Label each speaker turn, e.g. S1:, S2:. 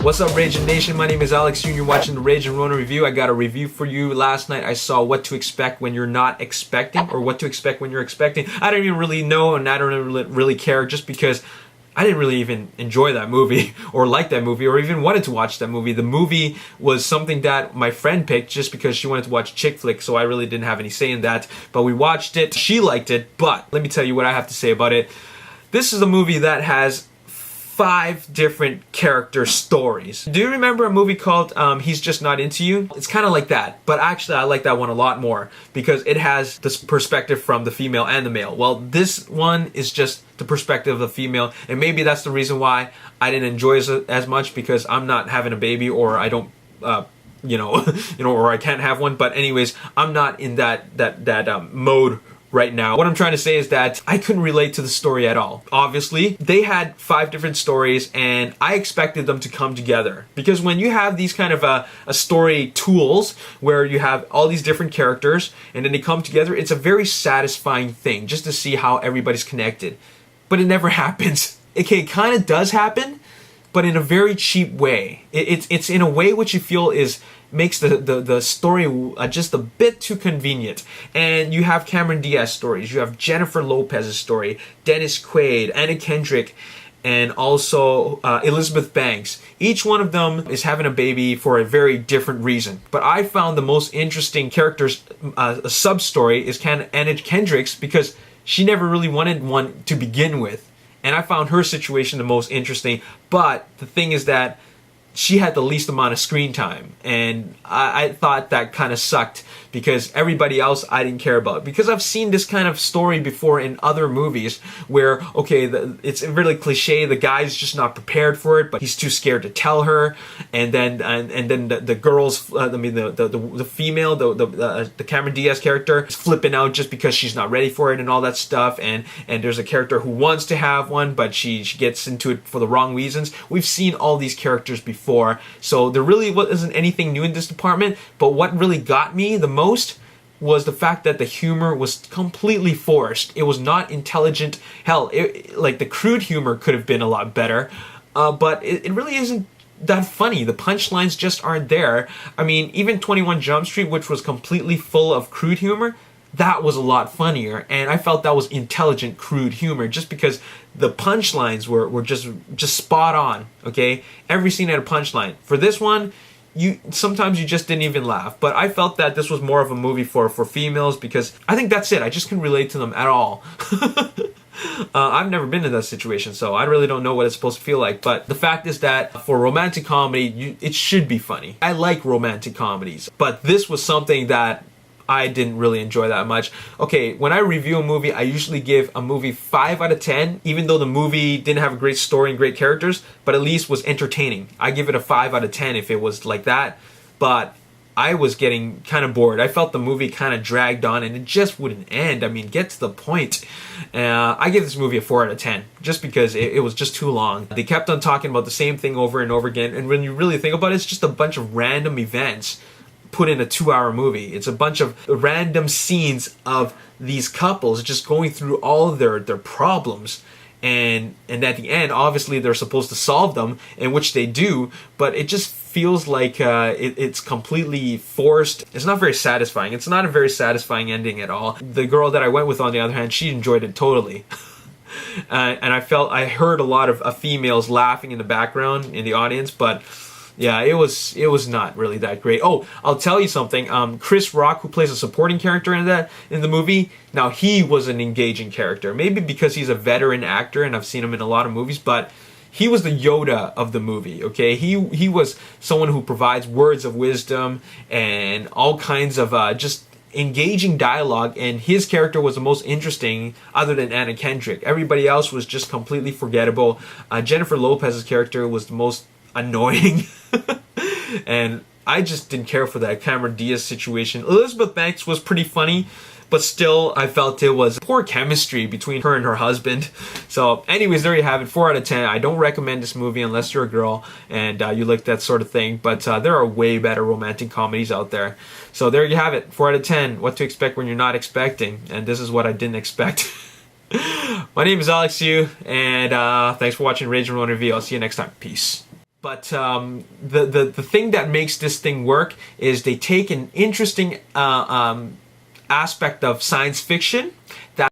S1: What's up, Ragin Nation? My name is Alex You're watching the Ragin Ronin review. I got a review for you. Last night I saw what to expect when you're not expecting, or what to expect when you're expecting. I don't even really know, and I don't really care, just because I didn't really even enjoy that movie or like that movie or even wanted to watch that movie. The movie was something that my friend picked just because she wanted to watch chick flick, so I really didn't have any say in that. But we watched it. She liked it, but let me tell you what I have to say about it. This is a movie that has 5 different character stories. Do you remember a movie called He's Just Not Into You? It's kind of like that, but actually I like that one a lot more because it has this perspective from the female and the male. Well, this one is just the perspective of the female, and maybe that's the reason why I didn't enjoy it as much, because I'm not having a baby, or I don't or I can't have one. But anyways, I'm not in that mode right now. What I'm trying to say is that I couldn't relate to the story at all. Obviously, they had 5 different stories, and I expected them to come together. Because when you have these kind of a story tools, where you have all these different characters, and then they come together, it's a very satisfying thing, just to see how everybody's connected. But it never happens. Okay, it kind of does happen, but in a very cheap way. It's in a way which you feel makes the story just a bit too convenient. And you have Cameron Diaz stories, you have Jennifer Lopez's story, Dennis Quaid, Anna Kendrick, and also Elizabeth Banks. Each one of them is having a baby for a very different reason. But I found the most interesting character's sub-story is Anna Kendrick's, because she never really wanted one to begin with. And I found her situation the most interesting. But the thing is that she had the least amount of screen time, and I thought that kind of sucked, because everybody else I didn't care about. Because I've seen this kind of story before in other movies where, okay, it's really cliche, the guy's just not prepared for it, but he's too scared to tell her, and then the girls, the female, the Cameron Diaz character is flipping out just because she's not ready for it and all that stuff, and there's a character who wants to have one, but she gets into it for the wrong reasons. We've seen all these characters before, so there really wasn't anything new in this department. But what really got me the most was the fact that the humor was completely forced. It was not intelligent. Hell, like the crude humor could have been a lot better, but it really isn't that funny. The punchlines just aren't there. I mean, even 21 Jump Street, which was completely full of crude humor, that was a lot funnier, and I felt that was intelligent, crude humor, just because the punchlines were just spot on, okay? Every scene had a punchline. For this one, sometimes you just didn't even laugh, but I felt that this was more of a movie for females, because I think that's it. I just couldn't relate to them at all. I've never been in that situation, so I really don't know what it's supposed to feel like. But the fact is that for romantic comedy, it should be funny. I like romantic comedies, but this was something that I didn't really enjoy that much. Okay, when I review a movie, I usually give a movie 5 out of 10, even though the movie didn't have a great story and great characters, but at least was entertaining. I give it a 5 out of 10 if it was like that, but I was getting kind of bored. I felt the movie kind of dragged on, and it just wouldn't end. I mean, get to the point. I give this movie a 4 out of 10, just because it was just too long. They kept on talking about the same thing over and over again, and when you really think about it, it's just a bunch of random events put in a 2-hour movie. It's a bunch of random scenes of these couples just going through all of their problems, and at the end, obviously they're supposed to solve them, in which they do, but it just feels like it's completely forced. It's not very satisfying. It's not a very satisfying ending at all. The girl that I went with, on the other hand, she enjoyed it totally. And I heard a lot of females laughing in the background in the audience, but yeah, it was not really that great. Oh, I'll tell you something. Chris Rock, who plays a supporting character in the movie, now he was an engaging character. Maybe because he's a veteran actor and I've seen him in a lot of movies, but he was the Yoda of the movie, okay? He was someone who provides words of wisdom and all kinds of just engaging dialogue, and his character was the most interesting other than Anna Kendrick. Everybody else was just completely forgettable. Jennifer Lopez's character was the most annoying. And I just didn't care for that Cameron Diaz situation. Elizabeth Banks was pretty funny, but still I felt it was poor chemistry between her and her husband. So anyways, there you have it, 4 out of 10. I don't recommend this movie unless you're a girl and you like that sort of thing, but there are way better romantic comedies out there. So there you have it, 4 out of 10, what to expect when you're not expecting, and this is what I didn't expect. My name is Alex Yu, and thanks for watching Ragin Ronin review. I'll see you next time. Peace. But the thing that makes this thing work is they take an interesting aspect of science fiction that